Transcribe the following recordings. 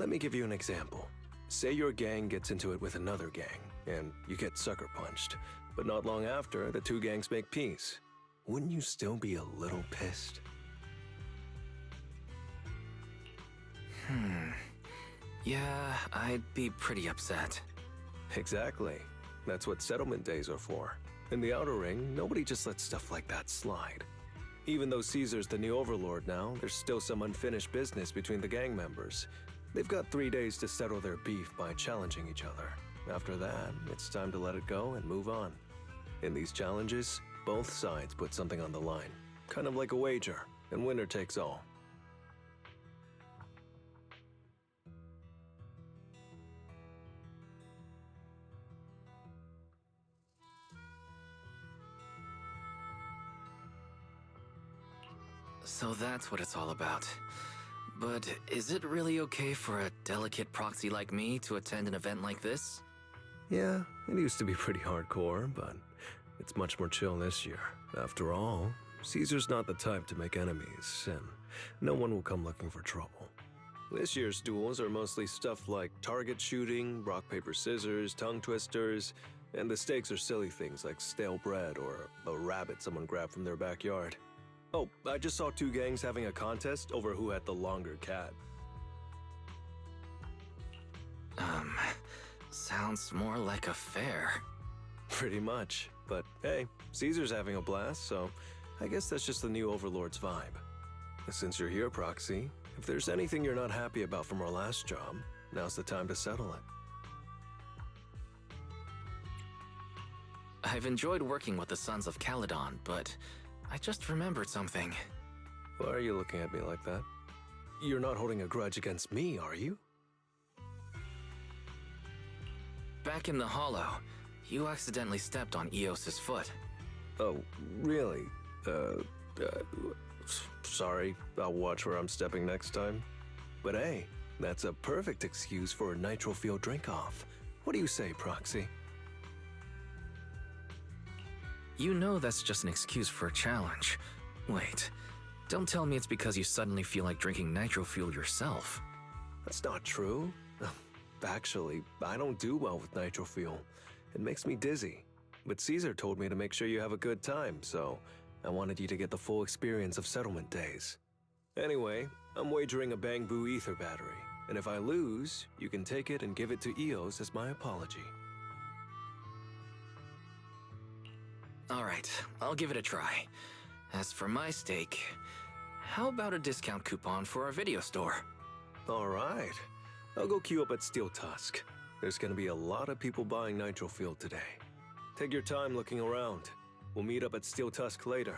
Let me give you an example. Say your gang gets into it with another gang, and you get sucker punched. But not long after, the two gangs make peace. Wouldn't you still be a little pissed? Yeah, I'd be pretty upset. Exactly. That's what settlement days are for. In the Outer Ring, nobody just lets stuff like that slide. Even though Caesar's the new overlord now, there's still some unfinished business between the gang members. They've got 3 days to settle their beef by challenging each other. After that, it's time to let it go and move on. In these challenges, both sides put something on the line. Kind of like a wager, and winner takes all. So that's what it's all about. But is it really okay for a delicate proxy like me to attend an event like this? Yeah, it used to be pretty hardcore, but it's much more chill this year. After all, Caesar's not the type to make enemies, and no one will come looking for trouble. This year's duels are mostly stuff like target shooting, rock, paper, scissors, tongue twisters, and the stakes are silly things like stale bread or a rabbit someone grabbed from their backyard. Oh, I just saw 2 gangs having a contest over who had the longer cat. Sounds more like a fair. Pretty much. But hey, Caesar's having a blast, so I guess that's just the new Overlord's vibe. Since you're here, Proxy, if there's anything you're not happy about from our last job, now's the time to settle it. I've enjoyed working with the Sons of Caledon, but I just remembered something. Why are you looking at me like that? You're not holding a grudge against me, are you? Back in the Hollow, you accidentally stepped on Eos's foot. Oh, really? Sorry. I'll watch where I'm stepping next time. But hey, that's a perfect excuse for a nitro field drink-off. What do you say, Proxy? You know that's just an excuse for a challenge. Wait, don't tell me it's because you suddenly feel like drinking nitro fuel yourself. That's not true. Actually, I don't do well with nitro fuel. It makes me dizzy. But Caesar told me to make sure you have a good time, so I wanted you to get the full experience of settlement days. Anyway, I'm wagering a Bamboo ether battery, and if I lose, you can take it and give it to Eos as my apology. Alright, I'll give it a try. As for my stake, how about a discount coupon for our video store? Alright, I'll go queue up at Steel Tusk. There's gonna be a lot of people buying nitro fuel today. Take your time looking around. We'll meet up at Steel Tusk later.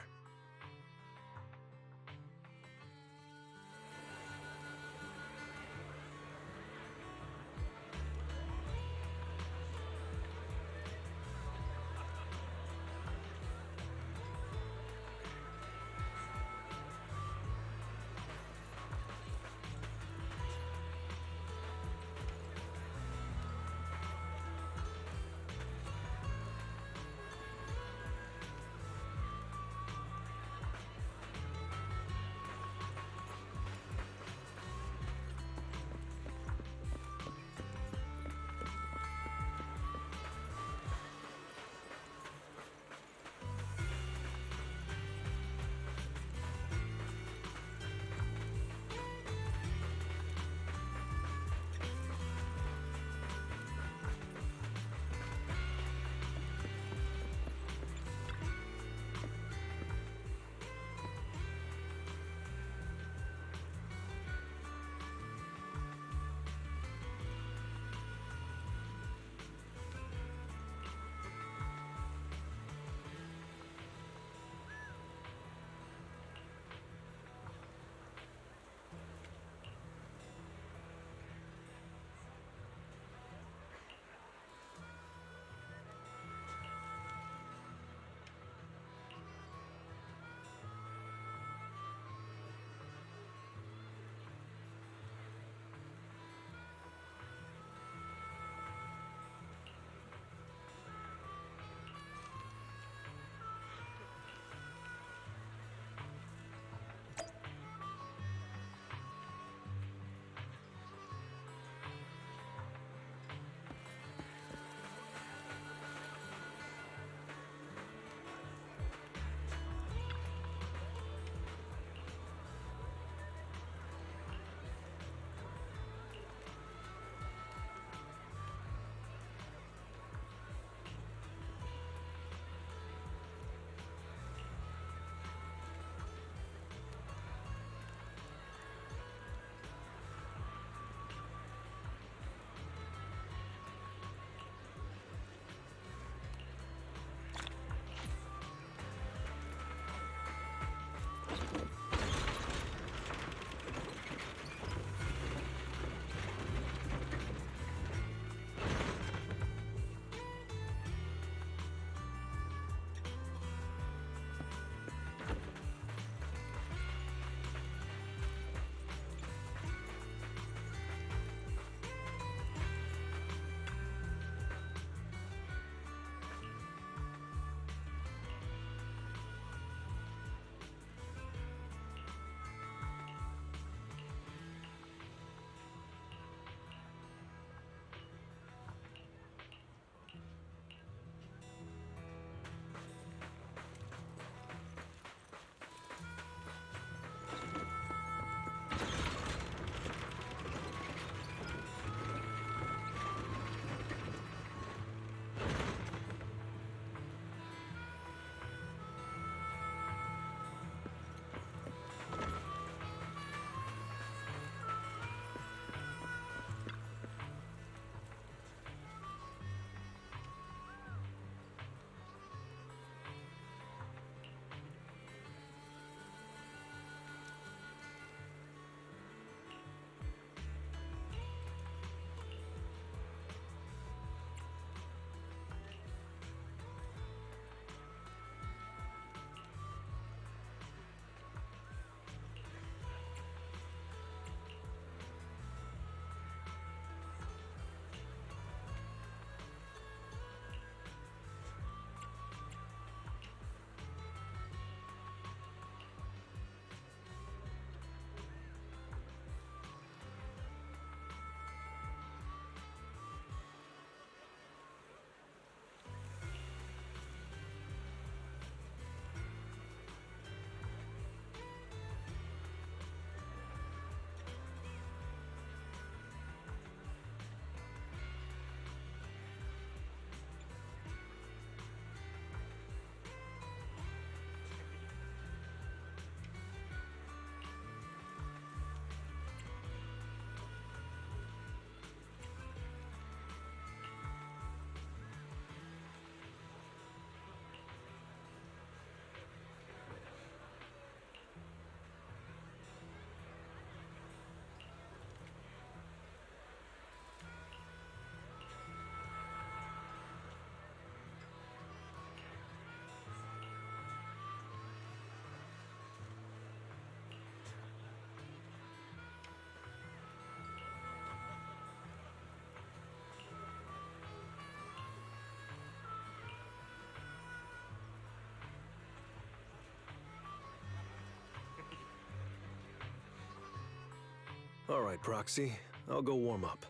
All right, Proxy. I'll go warm up.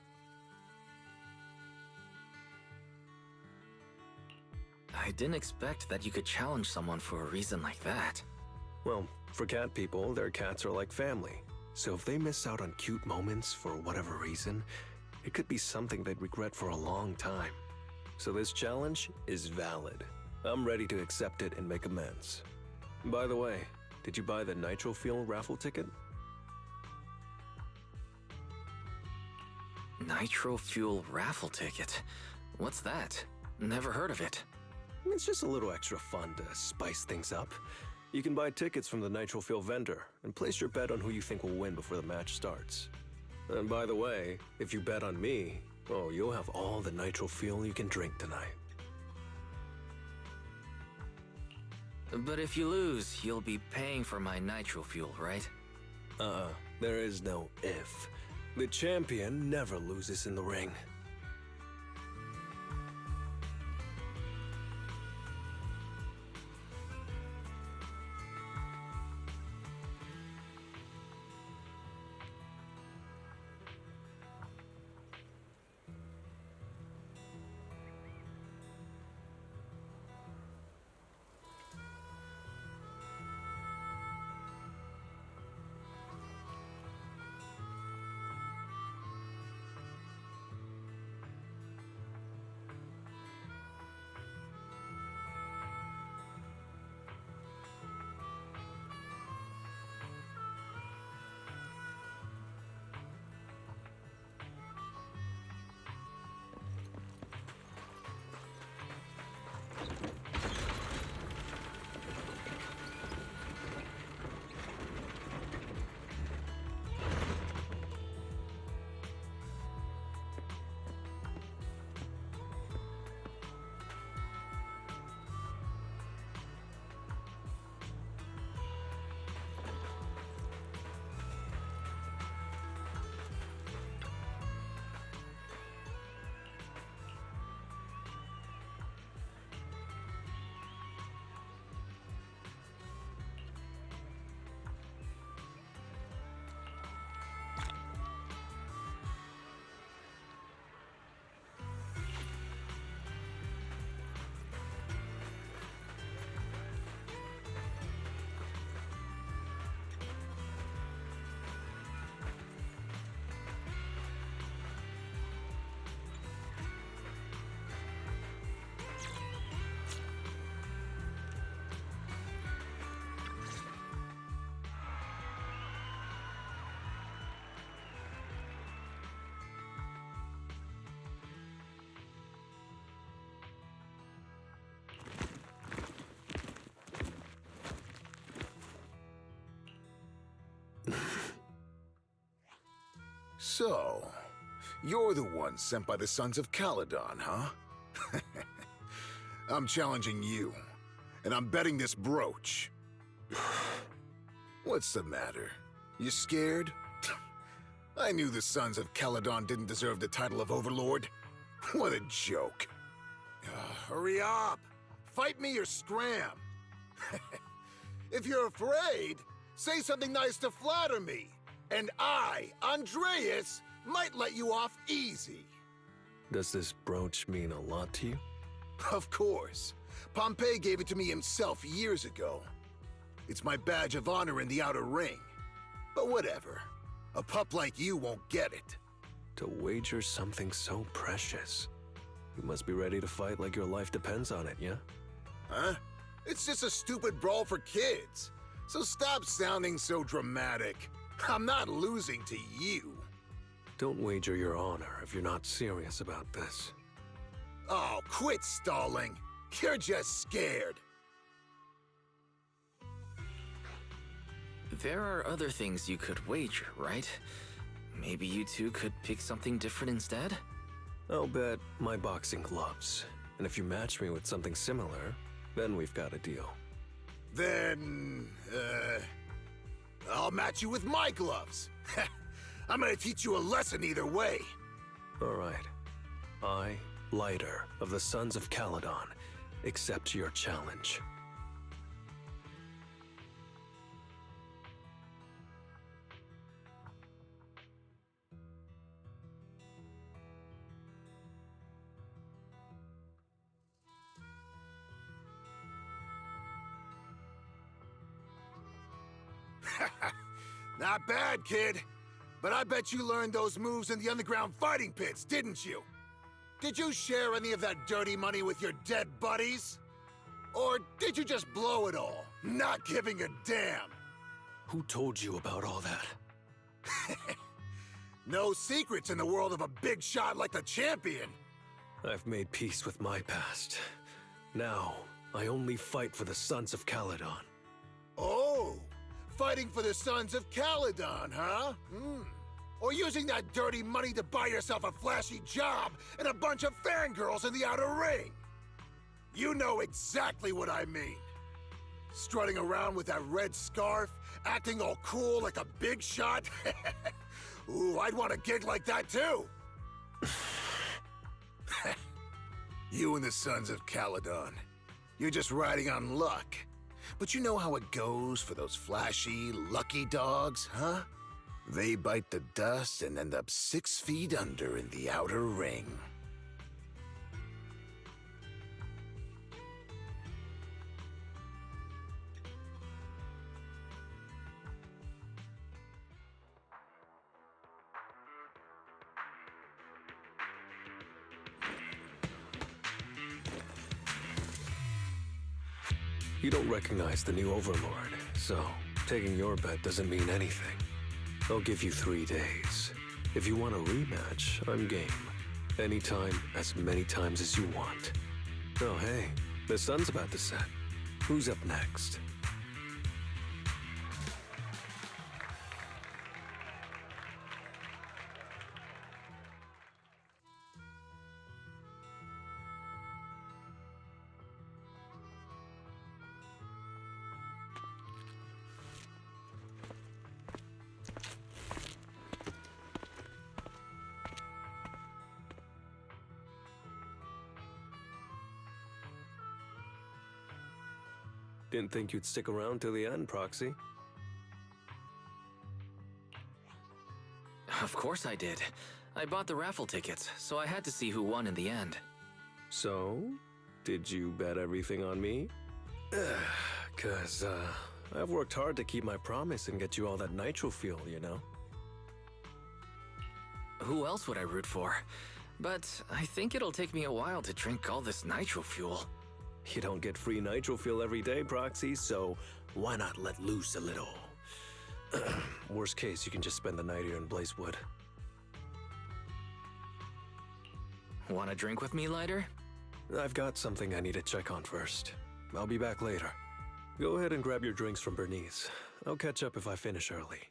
I didn't expect that you could challenge someone for a reason like that. Well, for cat people, their cats are like family. So if they miss out on cute moments for whatever reason, it could be something they'd regret for a long time. So this challenge is valid. I'm ready to accept it and make amends. By the way, did you buy the Nitro Fuel raffle ticket? Nitro Fuel raffle ticket? What's that? Never heard of it. It's just a little extra fun to spice things up. You can buy tickets from the Nitro Fuel vendor and place your bet on who you think will win before the match starts. And by the way, if you bet on me, oh, you'll have all the Nitro Fuel you can drink tonight. But if you lose, you'll be paying for my Nitro Fuel, right? There is no if. The champion never loses in the ring. So, you're the one sent by the Sons of Caledon, huh? I'm challenging you, and I'm betting this brooch. What's the matter? You scared? I knew the Sons of Caledon didn't deserve the title of Overlord. What a joke. Hurry up! Fight me or scram! If you're afraid, say something nice to flatter me, and I, Andreas, might let you off easy. Does this brooch mean a lot to you? Of course. Pompey gave it to me himself years ago. It's my badge of honor in the outer ring. But whatever. A pup like you won't get it. To wager something so precious. You must be ready to fight like your life depends on it, yeah? Huh? It's just a stupid brawl for kids. So stop sounding so dramatic. I'm not losing to you. Don't wager your honor if you're not serious about this. Oh, quit stalling. You're just scared. There are other things you could wager, right? Maybe you two could pick something different instead? I'll bet my boxing gloves. And if you match me with something similar, then we've got a deal. Then, I'll match you with my gloves. I'm gonna teach you a lesson either way. All right. I, Lighter of the Sons of Caledon, accept your challenge. Not bad, kid. But I bet you learned those moves in the underground fighting pits, didn't you? Did you share any of that dirty money with your dead buddies? Or did you just blow it all, not giving a damn? Who told you about all that? No secrets in the world of a big shot like the champion. I've made peace with my past. Now, I only fight for the Sons of Caledon. Oh, fighting for the Sons of Caledon, huh? Or using that dirty money to buy yourself a flashy job and a bunch of fangirls in the outer ring. You know exactly what I mean. Strutting around with that red scarf, acting all cool like a big shot. Ooh, I'd want a gig like that too. You and the Sons of Caledon. You're just riding on luck. But you know how it goes for those flashy, lucky dogs, huh? They bite the dust and end up 6 feet under in the outer ring. You don't recognize the new Overlord, so taking your bet doesn't mean anything. I'll give you 3 days. If you want a rematch, I'm game. Anytime, as many times as you want. Oh hey, the sun's about to set. Who's up next? Didn't think you'd stick around till the end, Proxy. Of course I did. I bought the raffle tickets, so I had to see who won in the end. So, did you bet everything on me? Cause, I've worked hard to keep my promise and get you all that nitro fuel, you know? Who else would I root for? But I think it'll take me a while to drink all this nitro fuel. You don't get free nitro fuel every day, Proxy, so why not let loose a little? Worst case, you can just spend the night here in Blazewood. Want a drink with me, Lighter? I've got something I need to check on first. I'll be back later. Go ahead and grab your drinks from Bernice. I'll catch up if I finish early.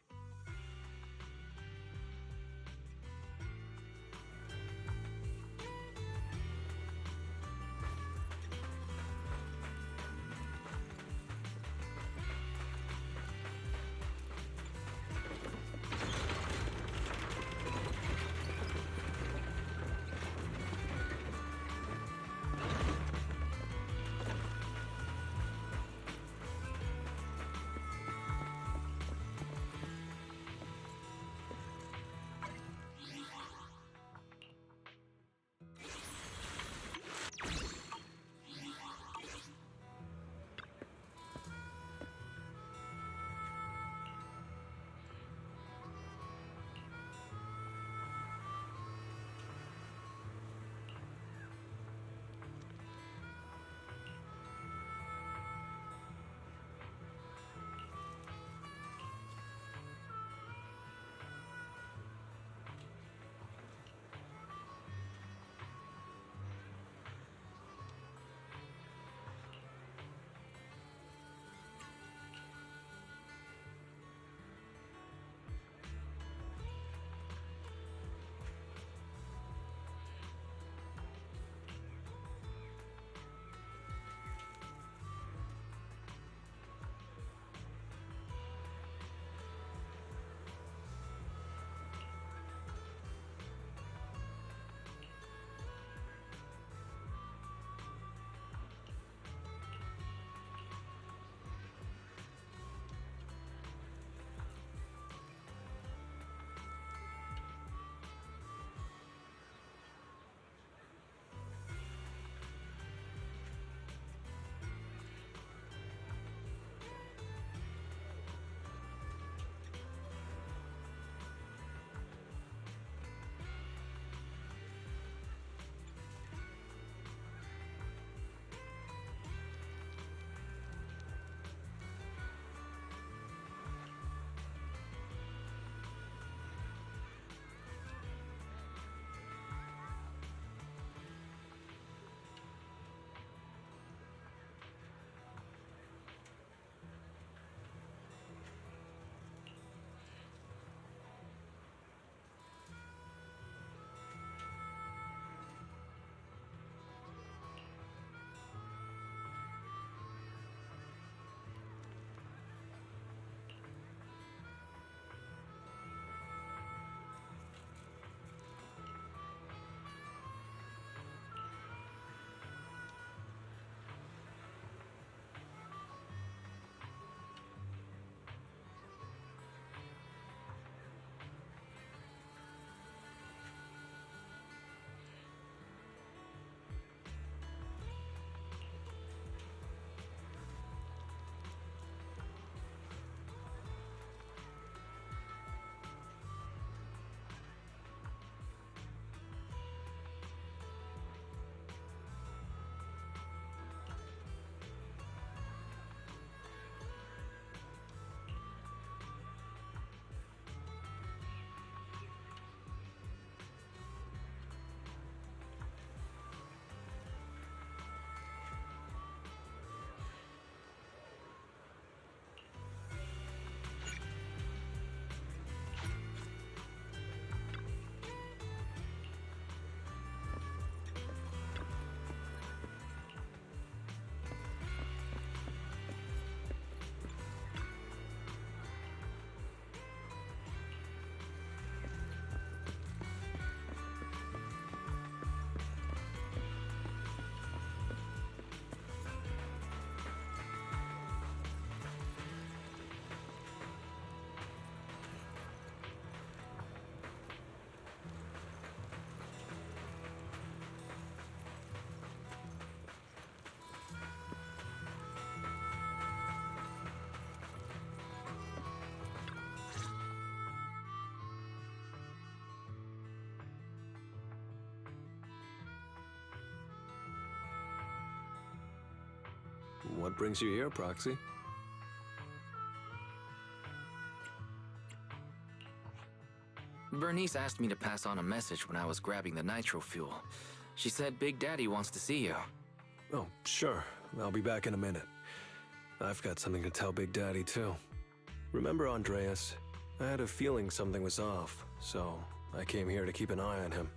what brings you here, Proxy? Bernice asked me to pass on a message when I was grabbing the nitro fuel. She said Big Daddy wants to see you. Oh, sure. I'll be back in a minute. I've got something to tell Big Daddy, too. Remember Andreas? I had a feeling something was off, so I came here to keep an eye on him.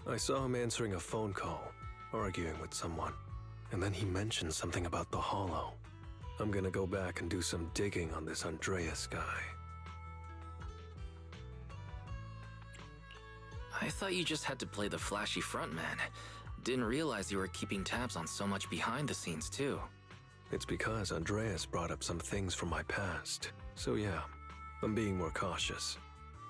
I saw him answering a phone call, arguing with someone, and then he mentioned something about the Hollow. I'm gonna go back and do some digging on this Andreas guy. I thought you just had to play the flashy frontman. Didn't realize you were keeping tabs on so much behind the scenes, too. It's because Andreas brought up some things from my past, so yeah, I'm being more cautious.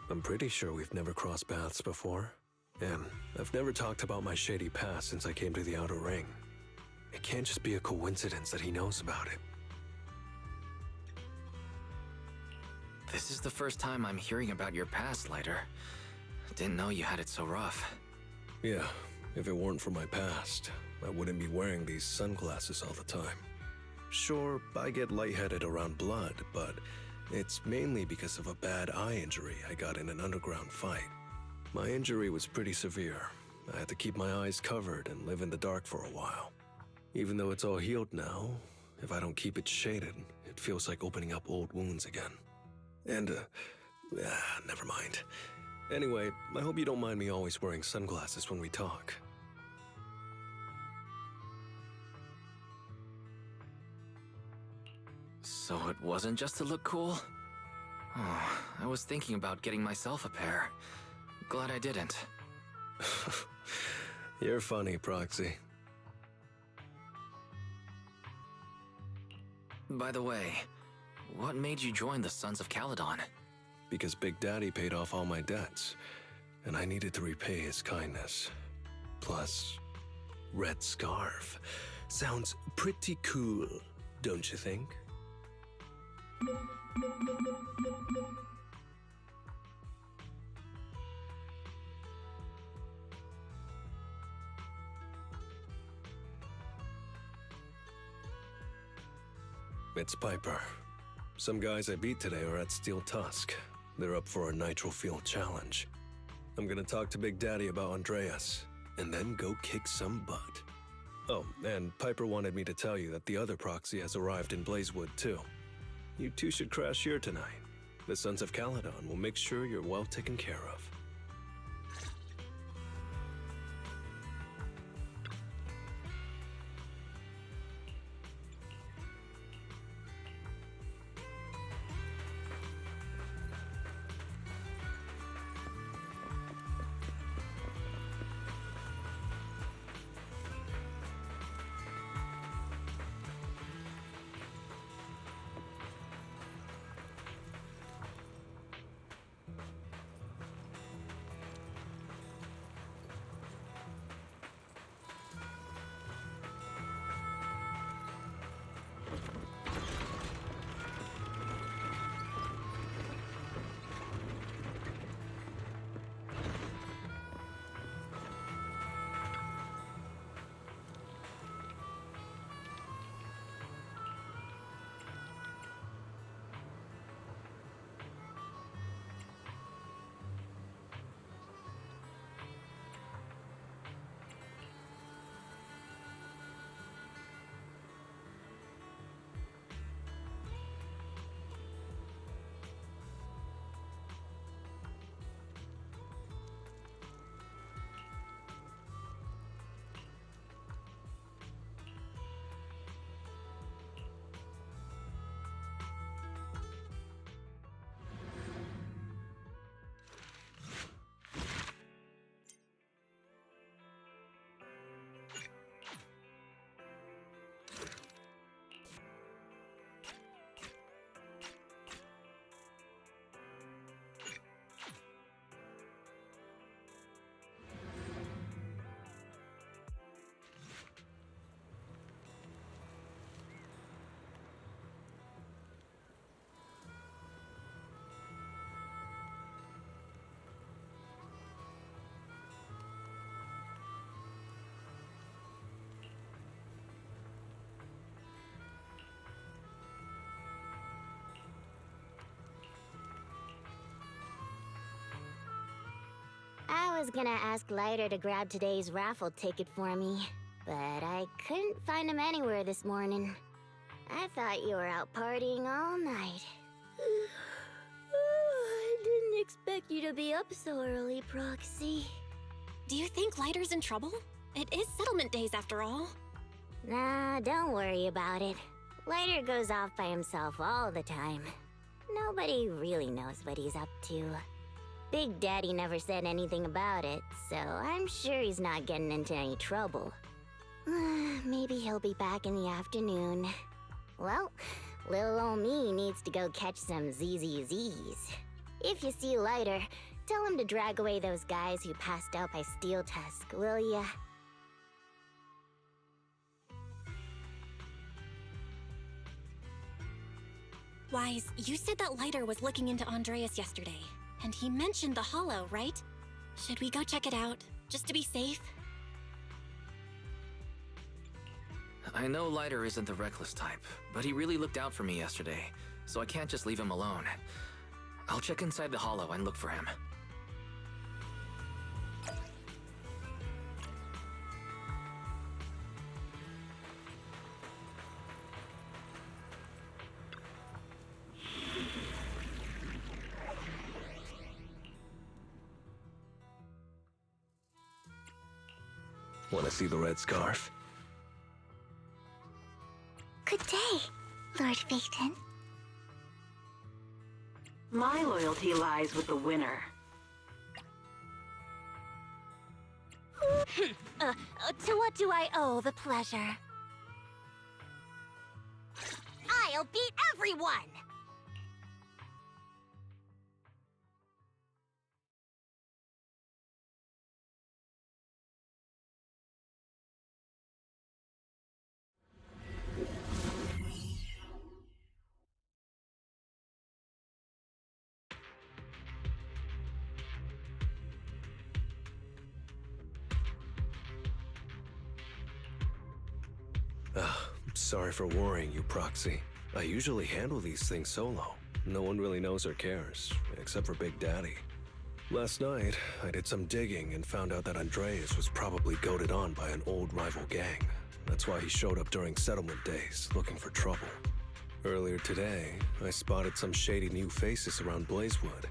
I'm pretty sure we've never crossed paths before, and I've never talked about my shady past since I came to the Outer Ring. It can't just be a coincidence that he knows about it. This is the first time I'm hearing about your past, Lighter. Didn't know you had it so rough. Yeah, if it weren't for my past, I wouldn't be wearing these sunglasses all the time. Sure, I get lightheaded around blood, but it's mainly because of a bad eye injury I got in an underground fight. My injury was pretty severe. I had to keep my eyes covered and live in the dark for a while. Even though it's all healed now, if I don't keep it shaded, it feels like opening up old wounds again. And, never mind. Anyway, I hope you don't mind me always wearing sunglasses when we talk. So it wasn't just to look cool? Oh, I was thinking about getting myself a pair. Glad I didn't. You're funny, Proxy. By the way, what made you join the Sons of Caledon? Because Big Daddy paid off all my debts, and I needed to repay his kindness. Plus, red scarf. Sounds pretty cool, don't you think? It's Piper. Some guys I beat today are at Steel Tusk. They're up for a nitro fuel challenge. I'm gonna talk to Big Daddy about Andreas, and then go kick some butt. Oh, and Piper wanted me to tell you that the other proxy has arrived in Blazewood, too. You two should crash here tonight. The Sons of Caledon will make sure you're well taken care of. was gonna ask Lighter to grab today's raffle ticket for me, but I couldn't find him anywhere this morning. I thought you were out partying all night. I didn't expect you to be up so early, Proxy. Do you think Lighter's in trouble? It is settlement days after all. Nah, don't worry about it. Lighter goes off by himself all the time. Nobody really knows what he's up to. Big Daddy never said anything about it, so I'm sure he's not getting into any trouble. Maybe he'll be back in the afternoon. Well, little ol' me needs to go catch some ZZZs. If you see Lighter, tell him to drag away those guys who passed out by Steel Tusk, will ya? Wise, you said that Lighter was looking into Andreas yesterday, and he mentioned the Hollow, right? Should we go check it out, just to be safe? I know Lighter isn't the reckless type, but he really looked out for me yesterday, so I can't just leave him alone. I'll check inside the Hollow and look for him. Want to see the red scarf? Good day, Lord Phaeton. My loyalty lies with the winner. To what do I owe the pleasure? I'll beat everyone! Sorry for worrying you, Proxy. I usually handle these things solo. No one really knows or cares, except for Big Daddy. Last night, I did some digging and found out that Andreas was probably goaded on by an old rival gang. That's why he showed up during settlement days, looking for trouble. Earlier today, I spotted some shady new faces around Blazewood.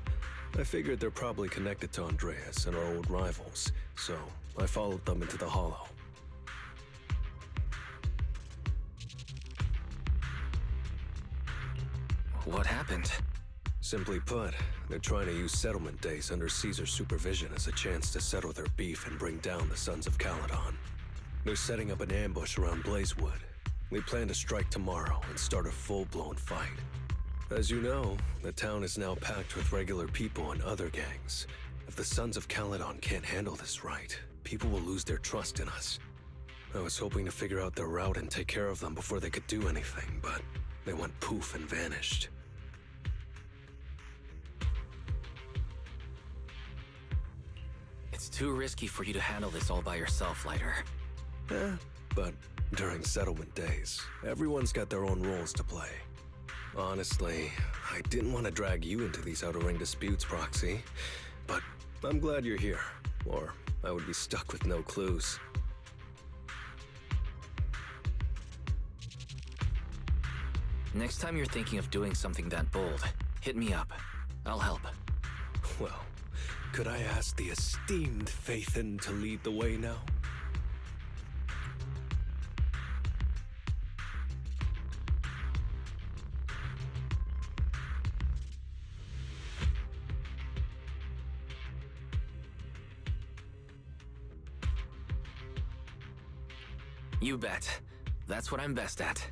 I figured they're probably connected to Andreas and our old rivals, so I followed them into the Hollow. What happened? Simply put, they're trying to use settlement days under Caesar's supervision as a chance to settle their beef and bring down the Sons of Caledon. They're setting up an ambush around Blazewood. They plan to strike tomorrow and start a full-blown fight. As you know, the town is now packed with regular people and other gangs. If the Sons of Caledon can't handle this right, people will lose their trust in us. I was hoping to figure out their route and take care of them before they could do anything, but they went poof and vanished. It's too risky for you to handle this all by yourself, Lighter. But during settlement days, everyone's got their own roles to play. Honestly, I didn't want to drag you into these outer ring disputes, Proxy, but I'm glad you're here, or I would be stuck with no clues. Next time you're thinking of doing something that bold, hit me up. I'll help. Well, could I ask the esteemed Phaeton to lead the way now? You bet. That's what I'm best at.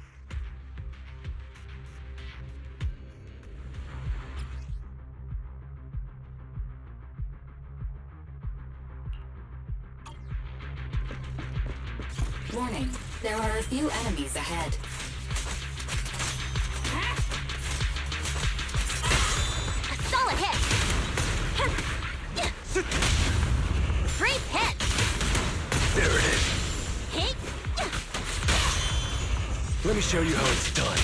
Warning, there are a few enemies ahead. A solid hit! Great hit! There it is. Hit! Let me show you how it's done.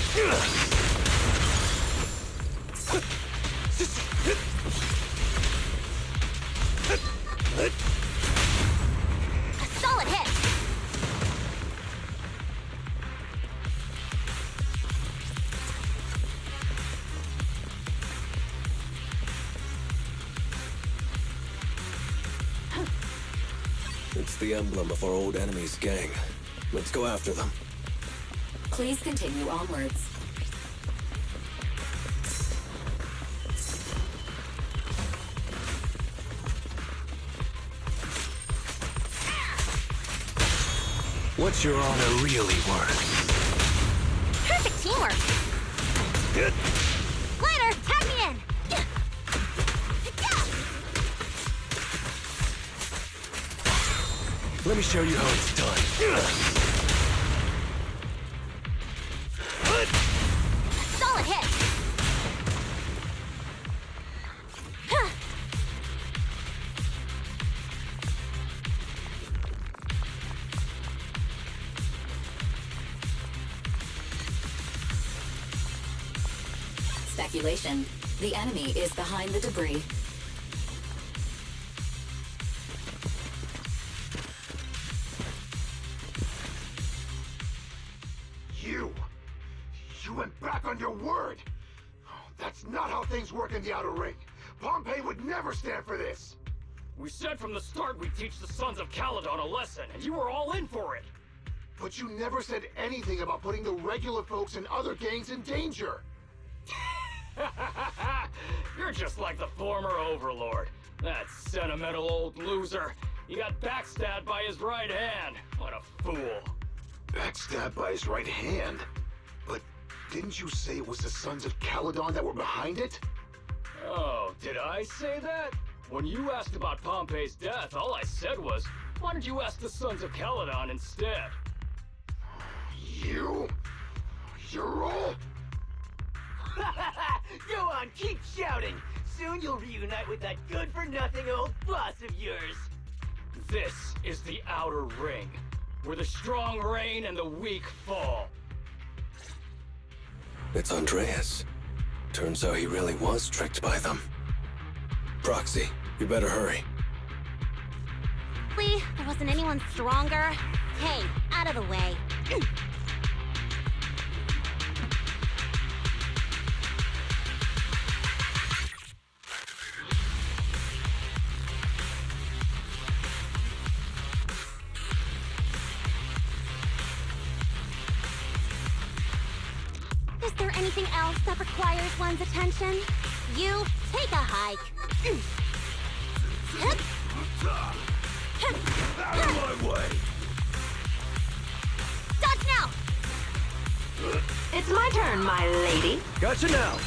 It's the emblem of our old enemy's gang. Let's go after them. Please continue onwards. What's your honor really worth? Perfect teamwork. Good. Lighter, tag me in. Let me show you how it's done. Solid hit. Speculation. The enemy is behind the debris. You went back on your word! Oh, that's not how things work in the Outer Ring. Pompey would never stand for this! We said from the start we'd teach the Sons of Caledon a lesson, and you were all in for it! But you never said anything about putting the regular folks and other gangs in danger! You're just like the former Overlord. That sentimental old loser. He got backstabbed by his right hand. What a fool. Backstabbed by his right hand? But didn't you say it was the Sons of Caledon that were behind it? Oh, did I say that? When you asked about Pompey's death, all I said was, why don't you ask the Sons of Caledon instead? You're all... Go on, keep shouting! Soon you'll reunite with that good-for-nothing old boss of yours! This is the Outer Ring, where the strong reign and the weak fall. It's Andreas. Turns out he really was tricked by them. Proxy, you better hurry. Really? There wasn't anyone stronger? Hey, out of the way. Is there anything else that requires one's attention? You take a hike. Out of my way! Dodge now! It's my turn, my lady. Gotcha now!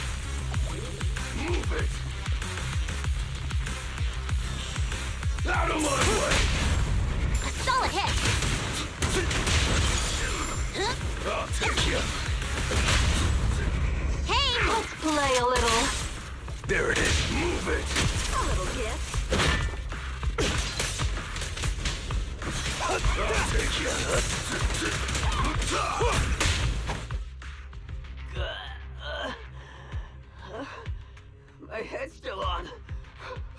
Move it! Out of my way! A solid hit! I'll take you! Hey! Let's play a little. There it is! Move it! A little gift. I'll take you! My head's still on.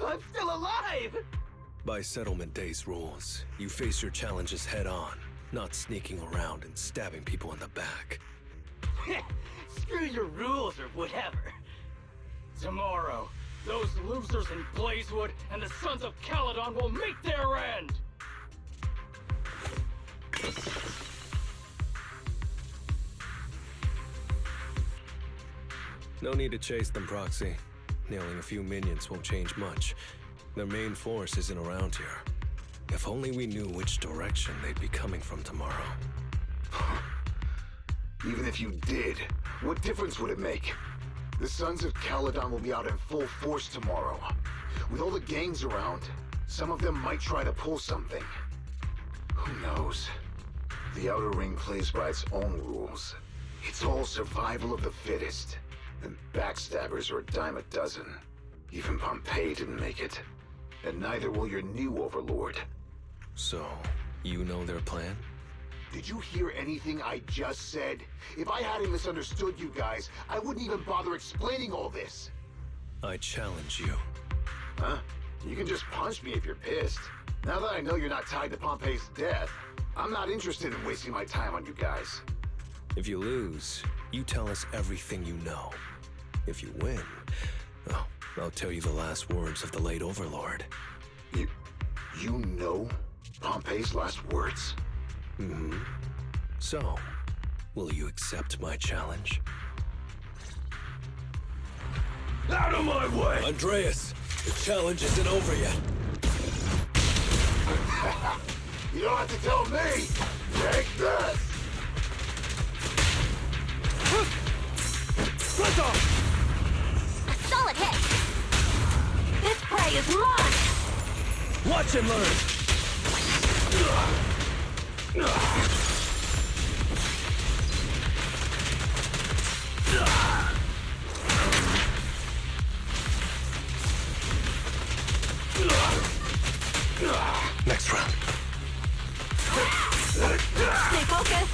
I'm still alive! By Settlement Day's rules, you face your challenges head on, not sneaking around and stabbing people in the back. Screw your rules or whatever. Tomorrow, those losers in Blazewood and the Sons of Caledon will meet their end! No need to chase them, Proxy. Nailing a few minions won't change much. Their main force isn't around here. If only we knew which direction they'd be coming from tomorrow. Even if you did, what difference would it make? The Sons of Caledon will be out in full force tomorrow. With all the gangs around, some of them might try to pull something. Who knows? The Outer Ring plays by its own rules. It's all survival of the fittest. And backstabbers are a dime a dozen. Even Pompey didn't make it. And neither will your new overlord. So, you know their plan? Did you hear anything I just said? If I hadn't misunderstood you guys, I wouldn't even bother explaining all this. I challenge you. Huh? You can just punch me if you're pissed. Now that I know you're not tied to Pompey's death, I'm not interested in wasting my time on you guys. If you lose, you tell us everything you know. If you win, oh, I'll tell you the last words of the late Overlord. You know Pompey's last words? Hmm. So, will you accept my challenge? Out of my way! Andreas, the challenge isn't over yet. You don't have to tell me! Take this! Let off! A solid hit! This prey is mine! Watch and learn! Next round. Stay focused!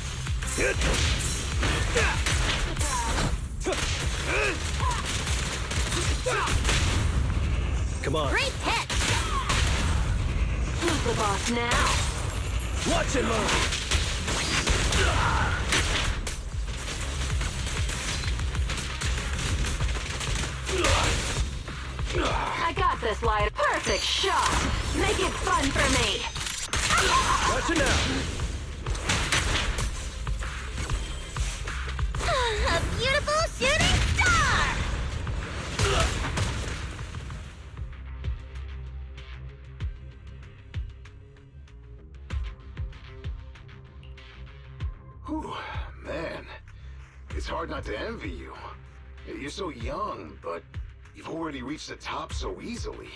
Come on. Great hit! Who's the boss now? Watch and learn! I got this, Light. Perfect shot! Make it fun for me! Watch it now! A beautiful shooting star! Whew, man. It's hard not to envy you. You're so young, but you've already reached the top so easily.